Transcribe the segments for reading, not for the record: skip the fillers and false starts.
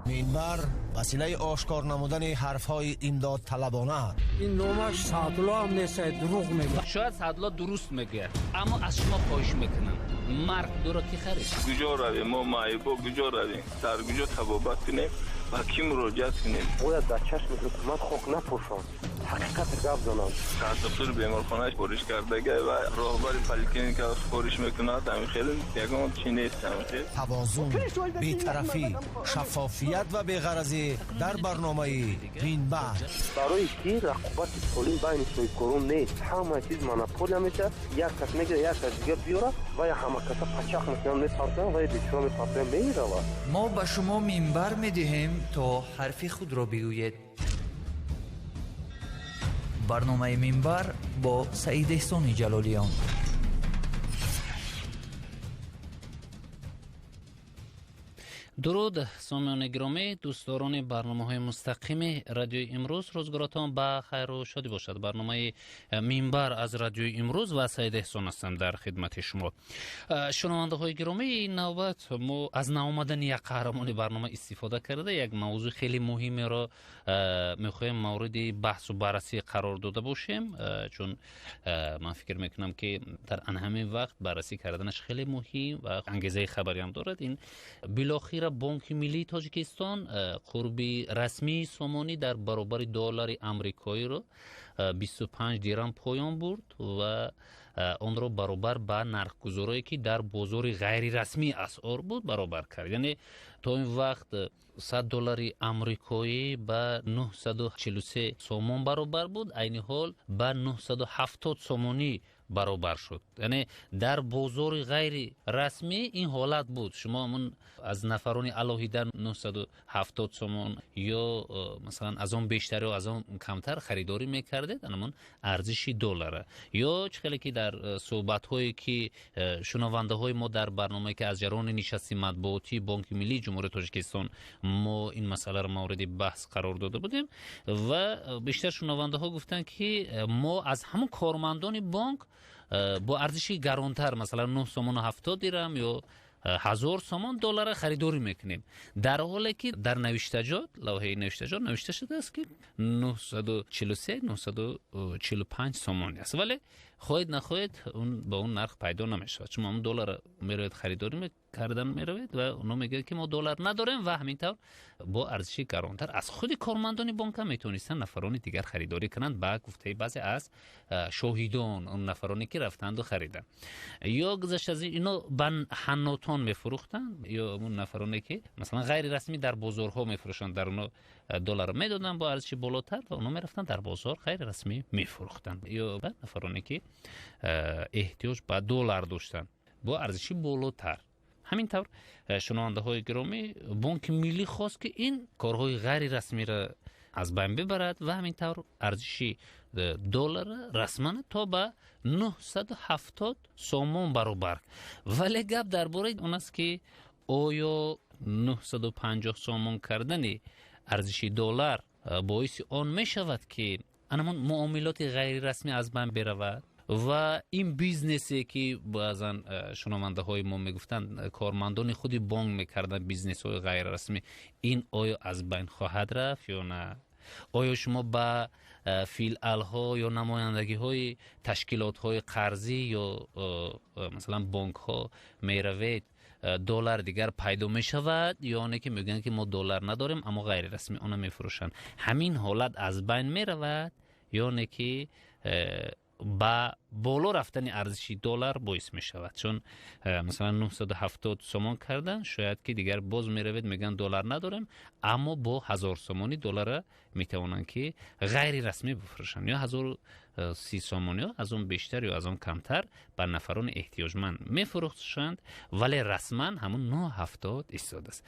منبر وسیله آشکار نمودن حرفهای امداد طلبانه. این نامش سعدالله هم نیست، دروغ میگه. شاید سعدالله درست میگه اما از شما خواهش میکنم مرد دو را کی خرید؟ کجا رویم؟ ما معیبا کجا رویم؟ در کجا تبابت کنیم و کی مراجعت کنیم؟ باید در چشم حکومت خاک نپوشان، حقیقت گپ زنان. دکتر بیمارخانه سپارش کرده و راهبر پلیکلینیک که سپارش میکنه همین خیلی یگان چی نیست. توازن، بی‌طرفی، شفافیت و بی‌غرضی در برنامه منبر. برای کی رقابت سالم بین سویکورون نیست. همه چیز مونوپول میشه. یک کس میگه یک کس دیگه بیاره و یا همه کس پچاق میکنن میپرسن و یا دیگه میپرسن میره. ما به شما منبر میدهیم تا حرف خود را بگویید. برنامه منبر با سعید احسان جلالیان. درود سامیان گرامی، دوستداران برنامه‌های مستقیم رادیو امروز، روزگارتان با خیر و شادی باشد. برنامه منبر از رادیو امروز و سعید احسان هستم در خدمت شما. شنونده های گرامی، این نوبت ما از نامدن یک قهرمان برنامه استفاده کرده یک موضوع خیلی مهمی را میخوایم مورد بحث و بررسی قرار داده باشیم، چون من فکر میکنم که در همین وقت بررسی کردنش خیلی مهم و انگیزه خبری هم دارد. این بالاخره بانک ملی تاجیکستان قربی رسمی سامانی در برابر دلار آمریکایی را 25 درم پایان برد و آن را برابر با نرخ‌گذاری که در بازار غیر رسمی اسعار بود برابر کرد. یعنی تا این وقت $100 آمریکایی با 943 سومون برابر بود، عین حال با 970 سومونی برابر شد. یعنی در بازار غیر رسمی این حالت بود. شما من از نفران علاهیده 970 سومون یا مثلا از اون بیشتر و از اون کمتر خریداری میکردید، اما ارزش دلاره. یا چخیلی که در صحبت هایی که شنونده های ما در برنامه که از جریان نشست مطبوعاتی بانک ملی جمهوری تاجیکستان ما این مسئله را مورد بحث قرار داده بودیم و بیشتر شنونده ها گفتن که ما از همون کارمندان بانک با ارزش گرانتر مثلا 9 سومون و 70 درم یا 1000 سومون دلار خریداری میکنیم، در حالی که در نوشتجات لوحه نوشتجات نوشته شده است که 943 945 سومون است، ولی خواهید نخواهید اون با اون نرخ پیدا نمیشه، چون اون دلار میروید خریداری کردن میروید و اونا میگه که ما دلار نداریم و همینطور با ارزش گرانتر از خود کارمندان بانک میتونستن نفران دیگر خریداری کنند با گفته بعضی از شاهدان اون نفرانی که رفتند و خریدن. یا گذشته از اینو بن حناتون میفروختن یا اون نفرانی که مثلا غیر رسمی در بازارها میفروشن، در اونها دلار میدادن با ارزش بالاتر و اونا میرفتن در بازار غیر رسمی میفروختن. یا نفرانی که احتیاج به دلار داشتن با ارزش بالاتر. همینطور شنونده های گرامی، بانک ملی خواست که این کارهای غیر رسمی را از بین ببرد و همینطور ارزش دلار رسما تا به 970 سومون برابر. ولی گپ درباره اون است که آیا 950 سومون کردن ارزش دلار باعث آن می شود که انمان معاملات غیر رسمی از بین برود و این بیزنسی که بعضا شنونده های ما میگفتن کارمندان خودی بانک میکردن بیزنس های غیر رسمی، این آیا از بین خواهد رفت یا نه؟ آیا شما با فیلال ها یا نمایندگی های تشکیلات های قرضی یا مثلا بانک ها میروید دلار دیگر پیدا می شود یا نه که میگن که ما دلار نداریم اما غیر رسمی اون میفروشن؟ همین حالت از بین می رود یا نه که با بالا رفتن ارزش دلار باعث می شود؟ چون مثلا 970 سومون کردن، شاید که دیگر باز می روید میگن دلار نداریم اما با 1000 سومونی دلار می توانن که غیر رسمی بفروشن، یا 1030 سومونی یا از اون بیشتر یا از اون کمتر بر نفران احتیاجمند می فروشند، ولی رسما همون 970 ایستاده است.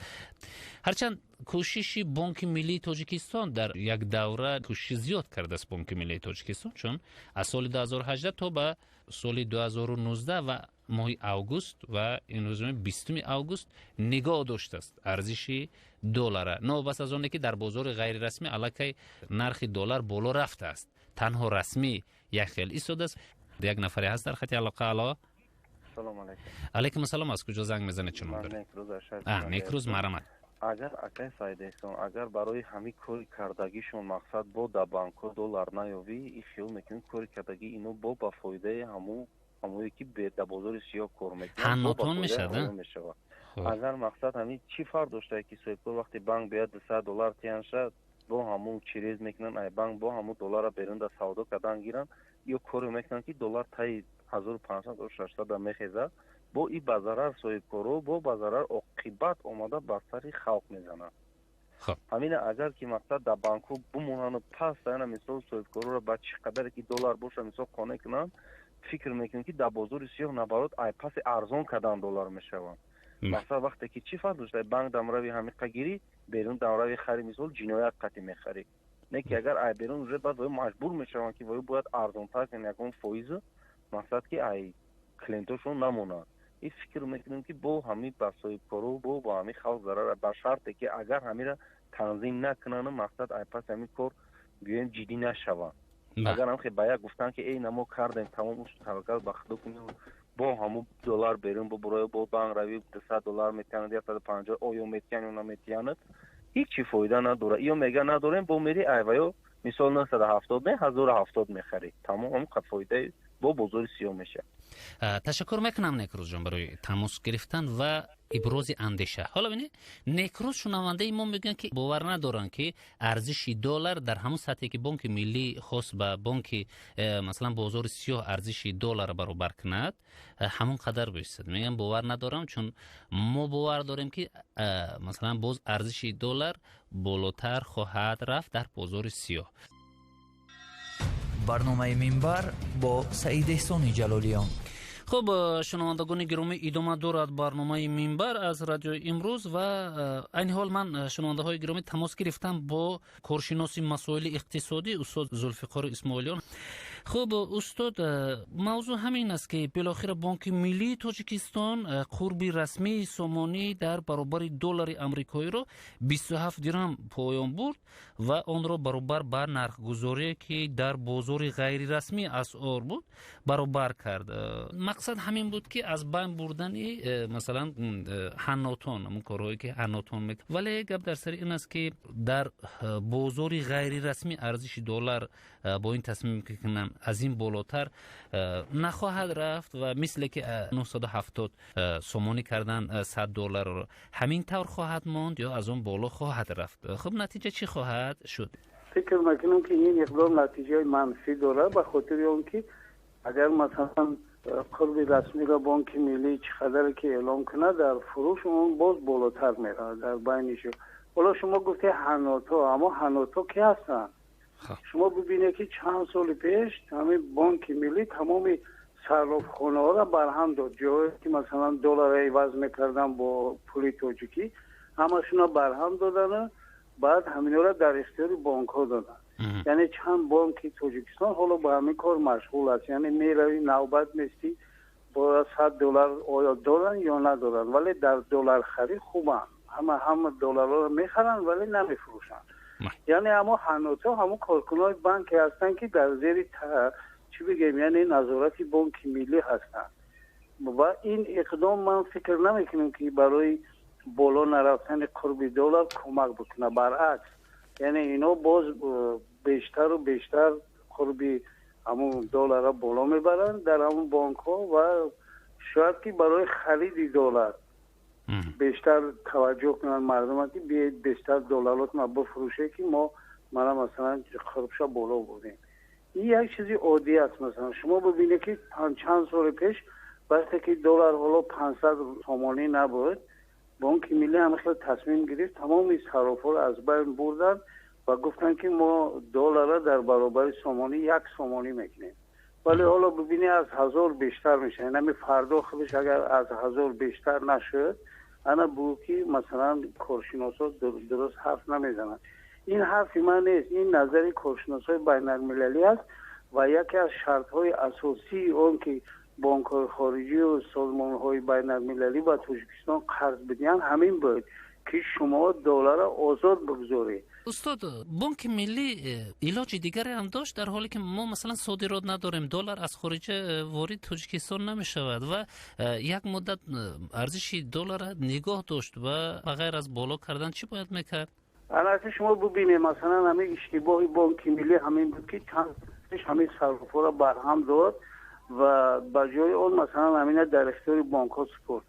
هرچند کوشش بانک ملی تاجیکستان در یک دوره کوشش زیاد کرده است بانک ملی تاجیکستان، چون از سال 2018 تا به سال 2019 و ماه اوگوست و این روز 20 اوگوست نگاه داشته است ارزش دلار. نه بس از اونه که در بازار غیر رسمی الکی نرخ دلار بالا رفته است، تنها رسمی یک خیلی ایستاده است. یک نفری هست در خط علاقه. الا سلام علیکم. علیکم السلام. از کجا زنگ میزنید شما؟ نیک روز. نیک روز، مرحمت. اگر اکای سایدهشون اگر برای همین کاری کردگیشون مقصد با در بانک دلار نیاوی این خیال میکنیم کاری کردگی اینو با فایده همون که به در بازار سیاه کار میکنن هنوتون میشه ده؟ اگر مقصد همین چی فرق داشته که سویکور وقتی بانک بیاد $200 تیان شد با همون چیز میکنن ای بانک با همون دلار برون در سودا کردن گیرن یا کاری میکنن که دلار تای 1500 و 600 میخیزه با این بازار سویکورو با بازار عاقبت اومده بر سر خلق میزنه. همین اگر که مقصد در بانکو بمونن پس اینا مثلا سویکورو رو با چقدر که دلار باشه مثلا کنه کنن فکر میکنن که در بازار سیاه نبرد ای پس ارزان کردن دلار میشون. مثلا وقتی که چی فرق داشته بانک دمروی همین قگیری بیرون دمروی خرید مثلا جنایت قطعی میخری نه که اگر ای بیرون رو بعد مجبور میشون که وای باید ارزان تر کنه یکم فایز مقصد که ای کلینتوشون نمونه. این فکر میکنیم که با همین بسای کارو با همین خلق ضرر به شرطی که اگر همین را تنظیم نکنن مقصد ای پس همین کار بیایم جدی نشون. اگر هم که باید گفتن که ای نمو کردیم تمام اون توکل بخدا کنیم با همون دلار بریم برای با بانک روی $200 میتونن یا 150 اویو میتونن یا نمیتونن هیچ چی فایده نداره یا میگه نداریم با میری ایوایو مثال 970 نه 1070 میخری تمام هم فایده با بازار سیاه میشه. تشکر میکنم نیکروز جان برای تماس گرفتن و ابراز اندیشه. حالا ببینید نیکروز شنونده ما میگن که باور ندارن که ارزش دلار در همون سطحی که بانک ملی خاص به بانک مثلا بازار سیاه ارزش دلار برابر کند همون قدر بایستد. میگن باور ندارم چون ما باور داریم که مثلا باز ارزش دلار بالاتر خواهد رفت در بازار سیاه. برنامه منبر با سعید احسانی جلالیان. خب شنوندگان گرامی ادامه دارد برنامه منبر از رادیو امروز و این حال من شنونده های گرامی تماس گرفتم با کارشناس مسائل اقتصادی استاد ذوالفقار اسماعیلیان. خب استاد موضوع همین است که بالاخره بانک ملی تاجیکستان قرب رسمی سامانی در برابر دلار آمریکایی را 27 درهم پایان برد و آن را برابر با نرخ گذاری که در بازار غیر رسمی اسعار بود برابر کرد. مقصد همین بود که از بین بردن مثلا حناتون همون کارهایی که حناتون میکنه. ولی گپ در سر این است که در بازار غیر رسمی ارزش دلار با این تصمیم که کنم از این بالاتر نخواهد رفت و مثل که 970 سومانی کردن $100 رو همین طور خواهد ماند یا از اون بالا خواهد رفت. خب نتیجه چی خواهد شد؟ فکر میکنم که این اقدام نتیجه منفی داره به خاطر اون که اگر مثلا قرض رسمی را بانک ملی چقدر که اعلام کنه در فروش اون باز بالاتر میره در بینش. حالا شما گفته حناتو، اما حناتو کی هستن؟ شما ببینید که چند سال پیش همین بانک ملی تمام صرافخانه ها را برهم داد. جایی که مثلا دلار عوض میکردن با پول تاجیکی همشون را برهم دادن بعد همینا را در اختیار بانک ها دادن. یعنی چند بانک تاجیکستان حالا با همین کار مشغول است. یعنی میروی نوبت میستی با $100 آیا دارن یا ندارن ولی در دلار خرید خوبن. همه دلار رو میخرن ولی نمیفروشن. یعنی اما هنوزا همون کارکنای بانک هستن که در زیر چی بگیم یعنی نظارت بانک ملی هستن و این اقدام من فکر نمیکنم که برای بالا نرفتن قرب دلار کمک بکنه. برعکس یعنی اینا باز بیشتر و بیشتر قرب همون دلار را بالا میبرن در همون بانک ها و شاید که برای خرید دلار بیشتر توجه کنن مردم که بیشتر دلارات ما بفروشه که ما مثلا خربشا بالا بودیم. این یک چیزی عادی است. مثلا شما ببینید که چند سال پیش وقتی که دلار حالا 500 سومانی نبود بانک ملی هم تصمیم گرفت تمام این صرافا رو از بین بردن و گفتن که ما دلار را در برابر سومانی 1 سومانی میکنیم. ولی حالا ببینید از 1000 بیشتر میشه. یعنی فردا خودش اگر از 1000 بیشتر نشد انا بوکی مثلا کارشناسا درست حرف نمیزنن. این حرفی من نیست، این نظری کارشناسای بین المللی است و یکی از شرط های اساسی اون که بانک های خارجی و سازمان های بین المللی با تاجیکستان قرض بدین همین بود که شما دلار آزاد بگذارید. استاد، بانک ملی علاج دیگری هم داشت در حالی که ما مثلا صادرات نداریم، دلار از خارج وارد تاجیکستان نمی شود و یک مدت ارزش دلار نگاه داشت و غیر از بالا کردن چی باید میکرد؟ البته شما ببینید مثلا همین اشتباه بانک ملی همین بود که چند همین صرافا را برهم داد و به جای اون مثلا همین در اختیار بانک ها سپرد.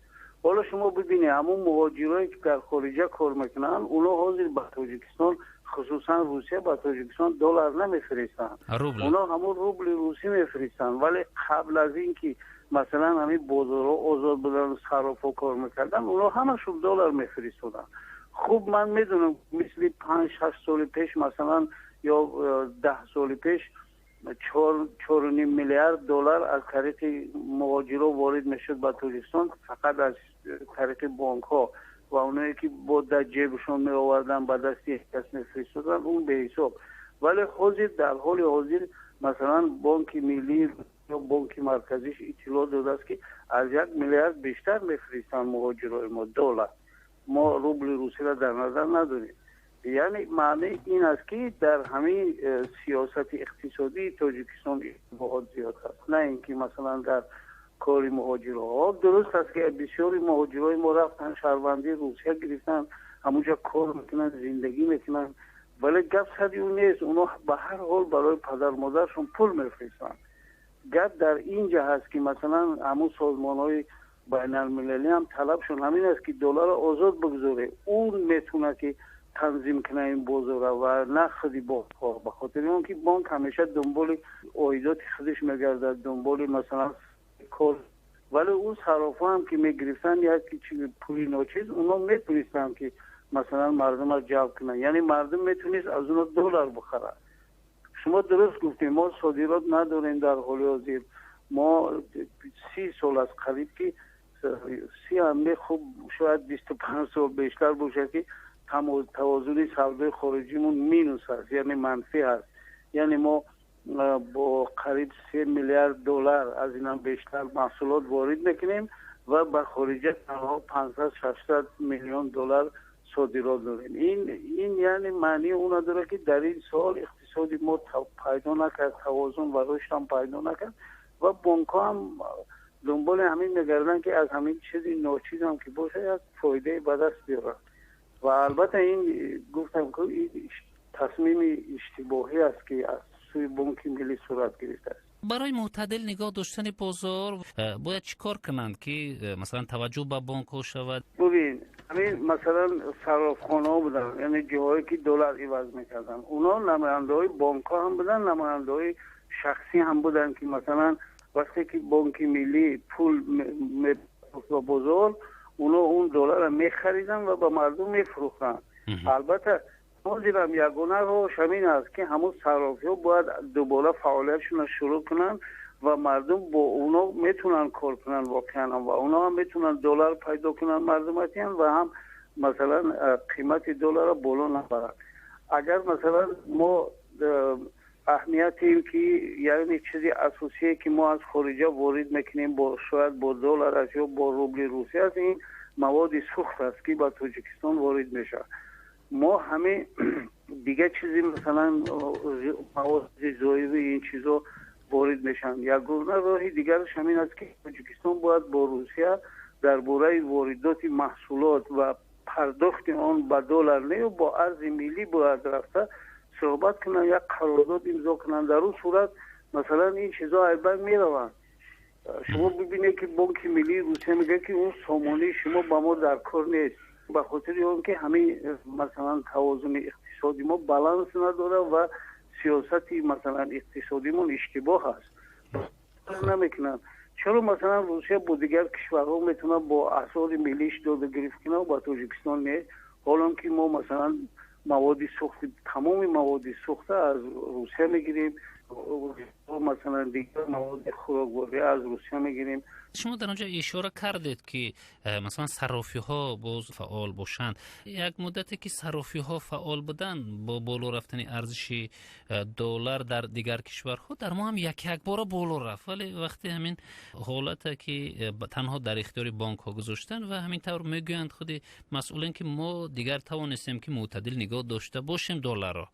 حالا شما ببینید همون مهاجرایی که در خارج کار میکنن اونا حاضر به تاجیکستان خصوصا روسیه به تاجیکستان دلار نمیفرستن، اونا همون روبل روسی میفرستن. ولی قبل از اینکه مثلا همین بازارها آزاد بودن صرافا کار میکردن اونا همشون دلار میفرستادن. خوب من میدونم مثل 5-6 سال پیش مثلا یا 10 سال پیش 4.5 میلیارد دلار از طریق مهاجرا وارد میشد به تاجیکستان، فقط از طریق بانک ها و اونایی که با در جیبشون می آوردن به دست یک کس میفرستادن اون به حساب. ولی حاضر در حال حاضر مثلا بانک ملی یا بانک مرکزیش اطلاع داده است که از 1 میلیارد بیشتر میفرستن مهاجرای ما دلار. ما روبل روسی را در نظر نداریم. یعنی معنی این است که در همین سیاست اقتصادی تاجیکستان اشتباهات زیاد هست، نه اینکه مثلا در کار مهاجرها. درست است که بسیاری مهاجرای ما رفتن شهروندی روسیه گرفتن، همونجا کار میکنن، زندگی میکنن، ولی گپ سر اون نیست. اونا به هر حال برای پدر مادرشون پول میفرستن. گپ در اینجا هست که مثلا همون سازمان‌های بین المللی هم طلبشون همین است که دلار آزاد بگذاره. اون میتونه که تنظیم کنه این بازار و نه خودی بانک ها، به خاطر اون که بانک همیشه دنبال عایدات خودش میگرده، دنبال مثلا کار. ولی اون صرافا هم که میگرفتن یک پولی ناچیز اونا میتونستن که مثلا مردم را جلب کنن، یعنی مردم میتونست از اونا دلار بخره. شما درست گفتیم ما صادرات نداریم در حال حاضر. ما 30 سال از قریب که 30 هم خوب شاید 25 سال بیشتر باشه که توازن سودای خارجیمون مینوس است، یعنی منفی است. یعنی ما با قریب 3 میلیارد دلار از اینم بیشتر محصولات وارد میکنیم و به خارج تنها 500-600 میلیون دلار صادرات داریم. این یعنی معنی اون داره که در این سال اقتصادی ما پیدا نکرد، توازن و رشد هم پیدا نکرد و بانک ها هم دنبال همین میگردن که از همین چیزی ناچیز هم که باشه از فایده به دست بیارن. و البته این گفتم که این تصمیم اشتباهی است که از سوی بانک ملی صورت گرفته است. برای معتدل نگاه داشتن بازار باید چیکار کنند که مثلا توجه به بانک ها شود؟ ببین همین مثلا صرافخانه ها بودن، یعنی جاهایی که دلار عوض میکردن، اونا نماینده های بانک ها هم بودن، نماینده های شخصی هم بودن که مثلا وقتی که بانک ملی پول میفروخت به بازار اونا اون دلار را میخریدن و به مردم میفروختن. البته موضوعم یگانه روش همین است که همون صرافی ها باید دوباره فعالیتشون شروع کنن و مردم با اونا میتونن کار کنن واقعا و اونا هم میتونن دلار پیدا کنن مردمتین و هم مثلا قیمت دلار را بالا نبرن. اگر مثلا ما اهمیت این که یعنی چیزی اساسی که ما از خارج وارد میکنیم با شاید با دلار است یا با روبل روسی است، این مواد سوخت است که با تاجیکستان وارد میشه. ما همه دیگه چیزی مثلا مواد غذایی و این چیزا وارد میشن. یگانه راه دیگرش همین است که تاجیکستان باید با روسیه درباره واردات محصولات و پرداخت آن به دلار نه با ارز ملی باید رفته صحبت کنن، یک قرارداد امضا کنن. در اون صورت مثلا این چیزا ایبن میروند. شما ببینید که بانک ملی روسیه میگه که اون سامانه شما با ما در کار نیست، به خاطر اون که همین مثلا توازن اقتصادی ما بالانس نداره و سیاست مثلا اقتصادیمون اشتباه است. نمیکنن. چرا مثلا روسیه با دیگر کشورها میتونه با اسعار ملیش داده گرفت کنه و با تاجیکستان نه، حالا که ما مثلا مواد سوخت، تمام مواد سوخته از روسیه میگیریم، مثلا دیگر مواد خوراکواری از روسیه میگیریم. شما در آنجا اشاره کردید که مثلا صرافی ها باز فعال باشند. یک مدتی که صرافی ها فعال بودن با بالا رفتن ارزش دلار در دیگر کشورها، در ما هم یک بار بالا رفت، ولی وقتی همین حالت که تنها در اختیار بانک ها گذاشتن و همین طور میگویند خود مسئولین که ما دیگر توانستیم که معتدل نگاه داشته باشیم دلار را.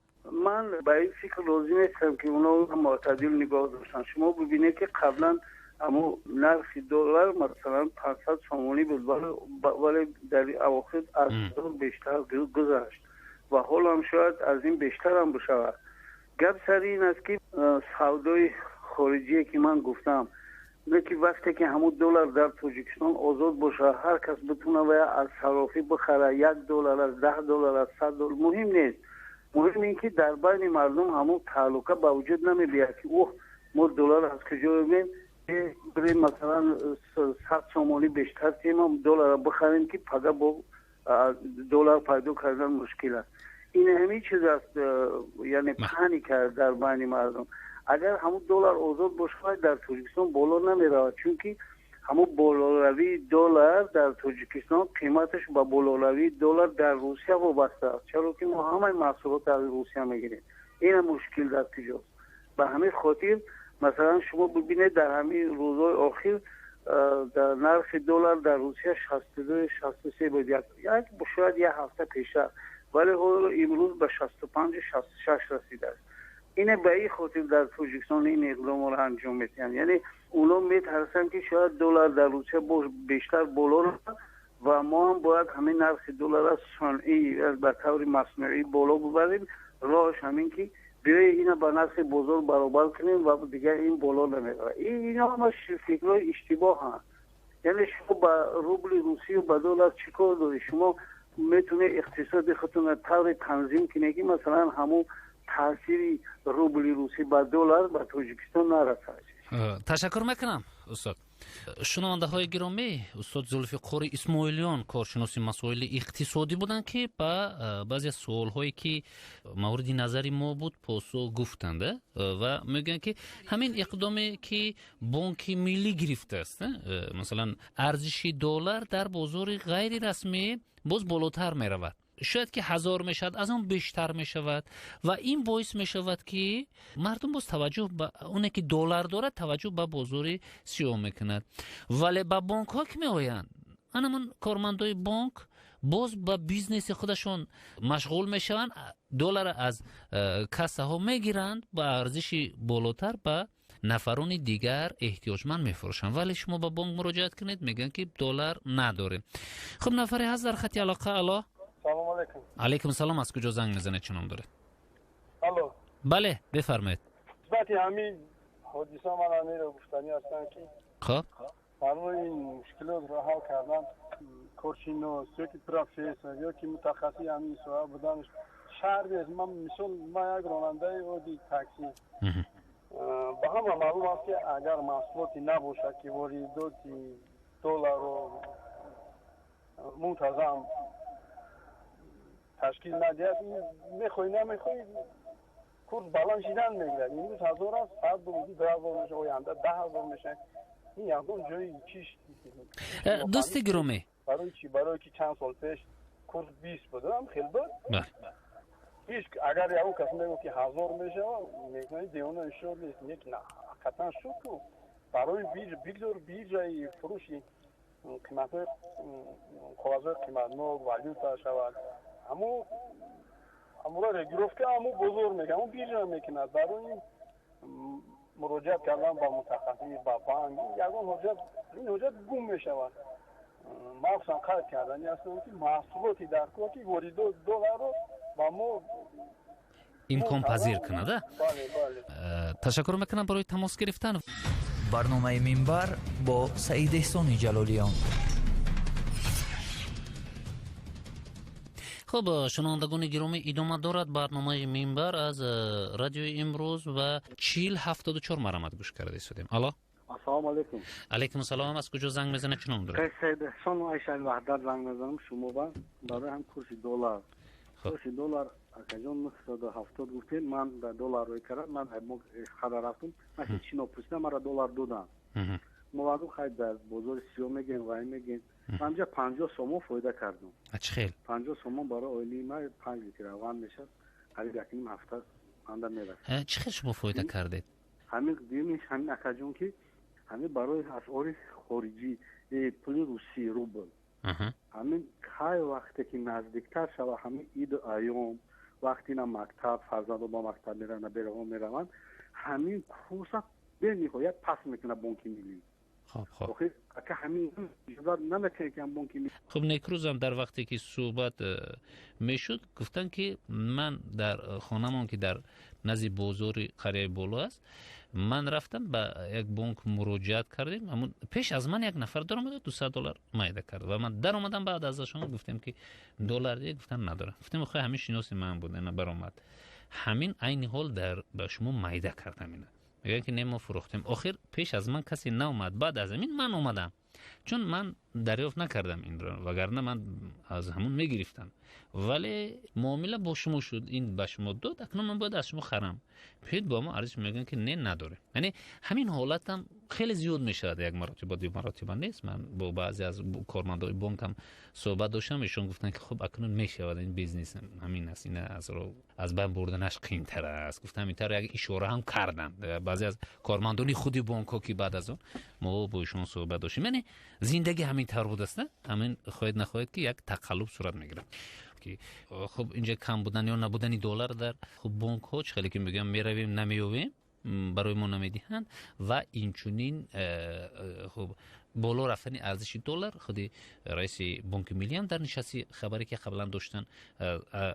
من به این فکر راضی نیستم که اونا معتدل نگاه داشتن. شما ببینید که قبلا اما نرخ دلار مثلا 500 سومانی بود، ولی در اواخر از بیشتر گذشت و حالا هم شاید از این بیشتر هم بشود. گپ سر این است که سودای خارجی که من گفتم، نه که وقتی که همون دلار در تاجیکستان آزاد باشه، هر کس بتونه و از صرافی بخره، $1 از $10 از $100 مهم نیست. مهم این که در بین مردم همون تعلقه به وجود نمی‌بیاد که اوه ما دلار از کجا بگیریم، بریم مثلا 100 سومانی بیشتر تیم دلار بخریم که پگه با دلار پیدا کردن مشکل است. این همین چیز است، یعنی پانیک در بین مردم. اگر همون دلار آزاد باشه در تاجیکستان بالا نمیره، چون که همون بالاروی دلار در تاجیکستان قیمتش با بالاروی دلار در روسیه وابسته است، چرا که ما همه محصولات از روسیه میگیریم. این مشکل در کجاست؟ به همین خاطر مثلا شما ببینید در همین روزهای اخیر در نرخ دلار در روسیه 62-63 بود، شاید یک هفته پیشتر، ولی حالا امروز به 65-66 رسیده است. اینه به این خاطر در تاجیکستان این اقدام را انجام میدن، یعنی اونا میترسن که شاید دلار در روسیه بیشتر بالا رفت و ما هم باید همین نرخ دلار از صنعی به طور مصنوعی بالا ببریم. راهش همین که بیای اینا با نرخ بزرگ برابر کنیم و دیگه این بالا نمیره. اینا هم فکرهای اشتباه هست. یعنی شما با روبل روسی و با دلار چیکار داری؟ شما میتونه اقتصاد خودتون طور تنظیم کنی که مثلا همون تاثیر روبل روسی با دلار به تاجیکستان نرسد. تشکر میکنم استاد. شنونده های گرامی، استاد ذوالفقار اسماعیلیان کارشناس مسائل اقتصادی بودن که با بعضی سوال هایی که مورد نظر ما بود پاسخ گفتند و میگن که همین اقدامی که بانک ملی گرفته است، مثلا ارزش دلار در بازار غیر رسمی باز بالاتر می رود، شاید که 1000 می شود، از اون بیشتر می شود و این باعث می شود که مردم باز توجه به اونه که دلار داره توجه به بازار سیاه میکند. ولی با بانک ها که می آیند، همون کارمندای بانک باز با بیزنس خودشون مشغول می شوند، دلار از کاسه ها می گیرند با ارزش بالاتر به نفرون دیگر احتیاجمند میفروشن، ولی شما با بانک مراجعت کنید میگن که دلار نداره. خب نفری هست در خط علاقه. الو، سلام علیکم. علیکم سلام. از کجا زنگ میزنه؟ چه نام داره؟ الو. بله بفرمایید. نسبت همین حادثه من امیر گفتنی هستم که خب برای این مشکلات را حل کردن کارشناس یا که پروفسور یا که متخصص همین سوال بودنش شهر است. من مثلا ما یک راننده عادی تاکسی با هم معلوم است که اگر محصولاتی نباشه که واردات دلار رو منتظم تشکیل ندهد، میخوای نمیخوای کورس بالان شدن میگیرد. امروز 1000 است، بعد دوزی 2000 میشه، آینده 10000 میشه. این یکم جایی چیش دوست گرامی، برای چی؟ برای که چند سال پیش کورس 20 بودم خیلی بود. هیچ اگر یه کس میگه که 1000 میشه میگه دیونه شد نیست، یک نه قطعا شد که برای بیج جای فروشی قیمت کاغذ قیمت نو والیوتا شود همو را گرفته همو بزرگ میگه همو بیجا میکنه. برای مراجعت کردن با متخصص با بانک این حجت گم میشود. مخصوصا قطع کردنی هستند که محصولاتی در که وارد دلار رو با ما امکان پذیر کنه. بله. تشکر میکنم برای تماس گرفتن. برنامه منبر با سعید احسانی جلالیان. خب شنوندگان گرامی، ادامه دارد برنامه منبر از رادیو امروز و 4074 مرامت گوش کرده شدیم. الو، السلام علیکم. علیکم السلام. از کجا زنگ میزنه؟ چه نام داره؟ سید احسان و عایشه الوحدت زنگ میزنم شما برای هم کورس دلار. اساس دلار اکجان 970 گفتین من در دلار روی کردم من خدا رفتم من چی نپرسیدم مرا دلار دادن مولدو خیلی در بازار سیو میگن و این میگن من اینجا 50 سومو فایده کردم خیلی 50 سومو برای اویلی من 5 لیتر روان میشه قریب یکیم هفته اندر میرسه چقدر شما فایده کردید همین دیمیش همین اکجان که همین برای اسعار خارجی پول روسی روبل همین خیلی وقتی که نزدیکتر شود همین عید ایام وقتی نه مکتب فرزند با مکتب میرن بیرون میرون همین کورس به نهایت پس میکنه بانک ملی خب که همین جدا نمیکنه که بانک ملی خب نیکروز هم در وقتی که صحبت میشد گفتن که من در خانه‌مان که در نزد بازار قریه بالا است من رفتم به یک بانک مراجعت کردیم اما پیش از من یک نفر در اومد $200 مایده کرد و من در اومدم بعد ازشون گفتم که دلار دیگه گفتن ندارم گفتم خب همین شناس من بود اینا برآمد همین عین حال در به شما مایده کردم اینا میگن که نه ما فروختیم آخر پیش از من کسی ناومد بعد از همین من اومدم چون من دریافت نکردم این را وگرنه من از همون میگرفتم ولی معامله با شما شد این به شما داد اکنون من باید از شما خرم پید با ما عرض میگن که نه نداره یعنی همین حالت هم خیلی زیاد میشد یک مرتبه دو مرتبه نیست من با بعضی از کارمندای بانک هم صحبت داشتم ایشون گفتن که خب اکنون میشود این بیزنس همین است این از بین بردنش قیمت‌تر است گفتم اینطور یک اشاره هم کردم بعضی از کارمندان خودی بانک ها که بعد از اون ما با ایشون صحبت داشتیم یعنی زندگی همین طور بود است همین خواهید نخواهید که یک تقلب صورت میگیره خب اینجا کم بودن یا نبودن دلار در خب بانک ها خیلی که میگم میرویم نمیویم برای ما نمیدهند و اینچنین خب بالا رفتن ارزش دلار خودی رئیس بانک ملی هم در نشستی خبری که قبلا داشتن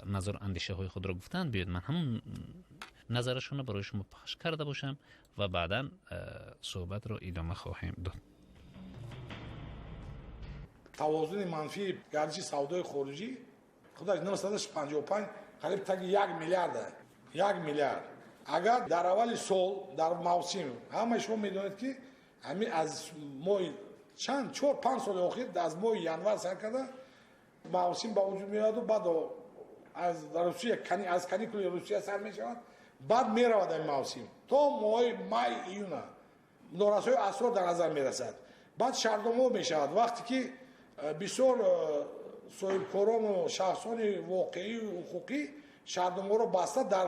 نظر اندیشه های خود را گفتن بیاد من همون نظرشون رو برای شما پخش کرده باشم و بعدا صحبت رو ادامه خواهیم داد. توازن منفی گردش سودای خارجی خودش 955 قریب تا 1 میلیارد 1 میلیارد اگر در اول سال در موسم همه شما میدونید که همین از ماه چند 4-5 سال اخیر از ماه ینور سر کرده موسم با وجود میاد و بعد از روسیه از کانیکول روسیه سر میشود بعد میرود این موسم تا ماه مای ایون نورسای اسرار در نظر میرسد بعد شردومو میشود وقتی که بسیار صاحبکاران و شخصان واقعی و حقوقی شردومو رو بسته در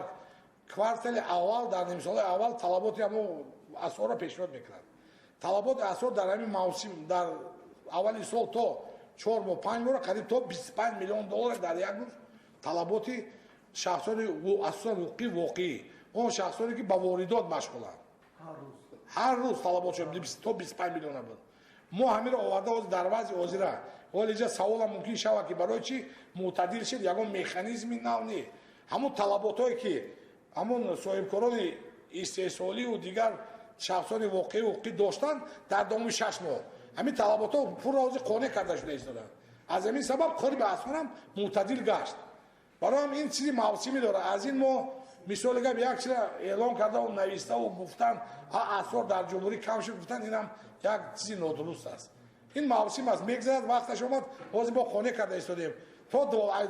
کوارتل اول در نیم سال اول طلبات همو اسعار را پیشنهاد میکنند طلبات اسعار در همین موسم در اول سال تا 4 و 5 ماه قریب تا 25 میلیون دلار در یک روز طلبات شخصان اساسا حقوقی واقعی اون شخصانی که با واردات مشغولند هر روز طلبات شد تا 25 میلیون بود ما همین رو آورده در وضع حاضره ولی اینجا سوال ممکن شود که برای چی معتدل شد یگان مکانیزمی نو همون طلباتایی که همون صاحبکاران استحصالی و دیگر شخصان واقعی و حقوقی داشتن در دام 6 ماه همین طلبات‌ها پر روز قانع کرده شده ایستادن از همین سبب کاری به اسمان هم معتدل گشت برای هم این چیزی موسمی داره از این ما مثال گم یک چیز اعلام کرده و نوشته و گفتن اسعار در جمهوری کم شد گفتن اینم یک چیزی نادرست است این موسم از میگذرد وقتش اومد باز ما قانع کرده ایستادیم تا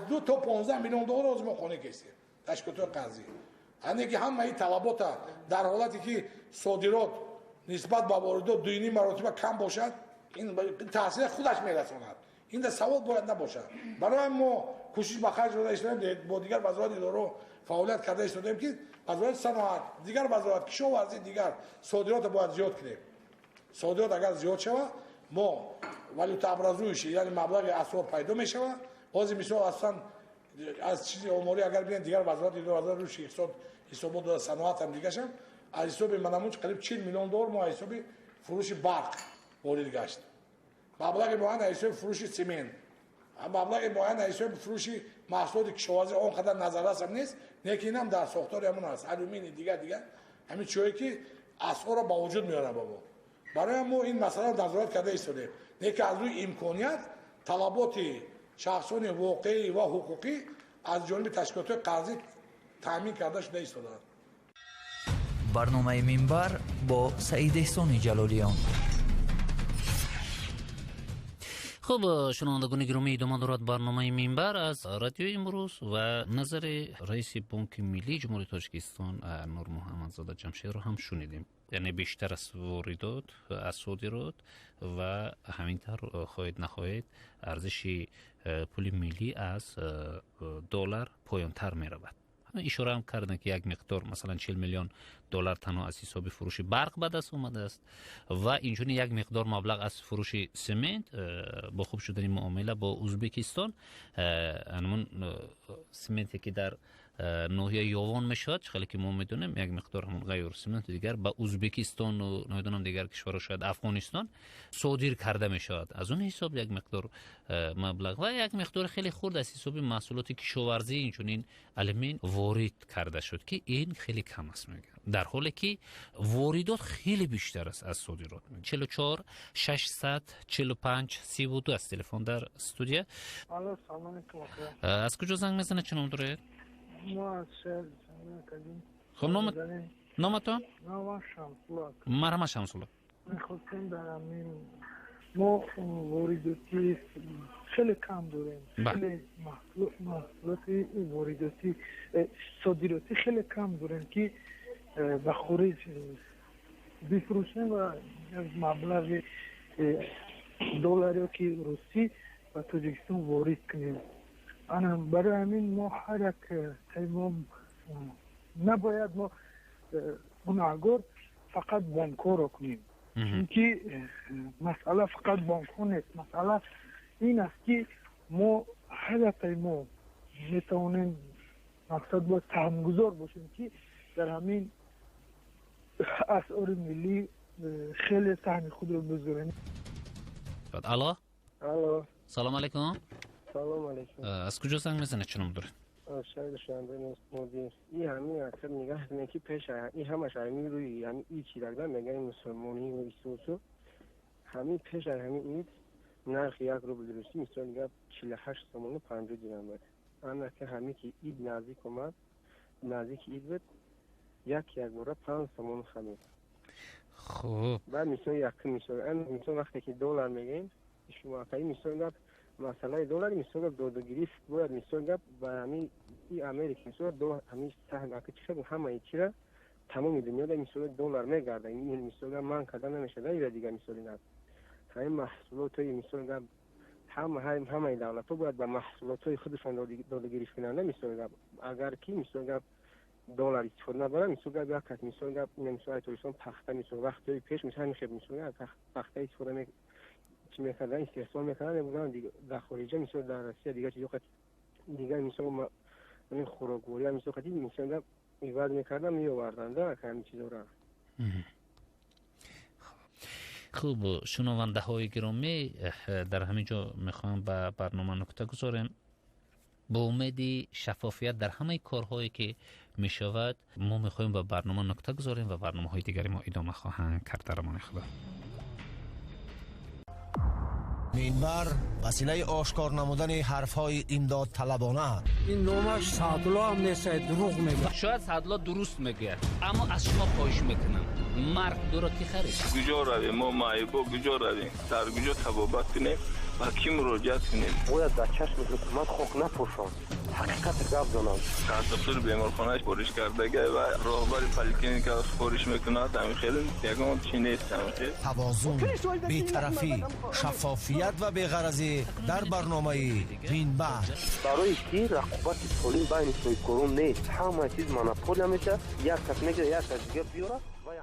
2 تا 15 میلیون دلار از ما قانع کردیم تشکیلات قرضی یعنی که همه این طلبات در حالتی که صادرات نسبت به واردات 2.5 مرتبه کم باشد این تاثیر خودش میرساند این در سوال باید نباشد برای ما کوشش به خرج داده ایستادیم با دیگر وزارت اداره فعالیت کرده ایستادیم که وزارت صنعت دیگر وزارت کشاورزی دیگر صادرات باید زیاد کنیم صادرات اگر زیاد شود ما والیوت ابرازویش یعنی مبلغ اسعار پیدا میشود باز مثال اصلا از چیزی آماری اگر بیان دیگر وزارت اداره وزارت روش حسابات صنعت هم دیگه شم از حساب منمونج قریب 40 میلیون دلار ما حساب فروش برق وارد گشت مبلغ معین حساب فروش سیمنت مبلغ معین حساب فروش محصولات کشاورزی اونقدر نظررس هم نیست لیکن اینم در ساختار همون هست آلومینی دیگه همین چیزی که اسعار با وجود میاره بابا برای ما این مسئله رو نظارت کرده ایستاده لیکن از روی امکانیت طلبات شخصان واقعی و حقوقی از جانب تشکیلات قرضی تامین کرده شده ایستاده. برنامه منبر با سعید احسان جلالیان. خب شنوندگان گرامی، ادامه دارد برنامه منبر از رادیو امروز و نظر رئیس بانک ملی جمهوری تاجیکستان نور محمدزاده جمشید رو هم شنیدیم. یعنی بیشتر از واردات از صادرات و همینطور خواهید نخواهید ارزش پول ملی از دلار پایین‌تر می رود. اشاره هم کردن که یک مقدار مثلا 40 میلیون دلار تنها از حساب فروش برق به دست اومده است و اینجوری یک مقدار مبلغ از فروش سمنت با خوب شدن معامله با ازبکستان، همون سمنتی که در ناحیه یاوان میشد، خیلی که ما میدونیم یک مقدار همون غیر سمنت دیگر با ازبکستان و نمیدونم دیگر کشورها شاید افغانستان صادر کرده میشد، از اون حساب یک مقدار مبلغ و یک مقدار خیلی خرد از حساب محصولات کشاورزی اینجوری المین وارد کرده شد که این خیلی کم است میگن، در حالی که واردات خیلی بیشتر است از صادرات. 44 645 32 از تلفن در استودیو. الو سلام علیکم. از کجا زنگ میزنه؟ چه نام دارید؟ ما از شهر کردیم. خب نامتون؟ نام شمسولا. مرحبا شمسولا. میخواستیم در همین ما وارداتی خیلی کم داریم. خیلی محصولات وارداتی صادراتی خیلی کم داریم که به خارج بفروشیم و مبلغ دلاری که روسی و تاجیکستان وارد کنیم. برای همین ما هر یک تمام نباید ما گناهکار فقط بانک‌ها را کنیم، اینکه مسئله فقط بانک‌ها نیست، مسئله این است که ما هر یک تمام میتوانیم مقصد باید سهمگذار باشیم که در همین اسعار ملی خیلی سهم خود رو بذاریم. الو سلام علیکم. سلام علیکم. از کجا زنگ میزنه؟ چه نام دارید؟ از شهر شنبه مدیر. این همین اکثر نگاه میکنه که پیش این همش همین روی همین این چی دارن میگن مسلمانی و ایسوسو همین پیش همین اید نرخ 1 روبل روسی مثلا نگاه 48 تومان و 50 درهم بود. اما که همین که اید نزدیک اومد، نزدیک اید بود یک بار 5 تومان خمید. خب بعد مثلا یک مثلا وقتی که دلار میگیم شما که مثلا مسئله دلاری مثلا دو گریفت باید مثلا با همین این امریکا مثلا دو همین سهم که چه همه چیزا تمام دنیا در مثلا دلار میگرده، این مثلا من کدا نمیشه در دیگه مثلا همین محصولات مثلا همه دولت‌ها باید با محصولات خودشون دلار گریفت کنن، مثلا اگر کی مثلا دلار استفاده نبره مثلا یک کس مثلا این مثلا توریستان پخته مثلا وقتی پیش مثلا میشه مثلا پخته استفاده چی میکردن استحصال میکردن نمیدونم دیگه در خارجه مثلا در روسیه دیگه چیزی دیگه مثلا این خوراکوری هم مثلا خیلی مثلا ایواد میکردن میآوردن در همین چیزا را. خوب شنونده های گرامی، در همین جا میخوام به برنامه نکته گذارم. با امید شفافیت در همه کارهایی که میشود ما میخوایم به برنامه نکته گذاریم و برنامه های دیگری ما ادامه خواهند کرد. در امان خدا. منبر وسیله آشکار نمودن حرفهای امداد طلبانه. این نامش سعدالله هم نیست، دروغ میگه. شاید سعدالله درست میگه اما از شما خواهش میکنم مرد دو را کی خرید؟ کجا رویم؟ ما معیبا کجا رویم؟ در کجا تبابت کنیم؟ با کی مراجعت کنیم؟ باید در چشم حکومت خاک نپوشان، حقیقت گپ زنم. کارتفل بیمارخانه سپارش کردگه و راهبر پلیکلینیک که سپارش میکنه همین خیلی یگان چی نیست. توازن، بی‌طرفی، شفافیت و بی‌غرضی در برنامه منبر. برای کی رقابت سالم بین سویکورون نیست، همه چیز مونوپول میشه، یک کس میگه یک کس دیگه بیاره و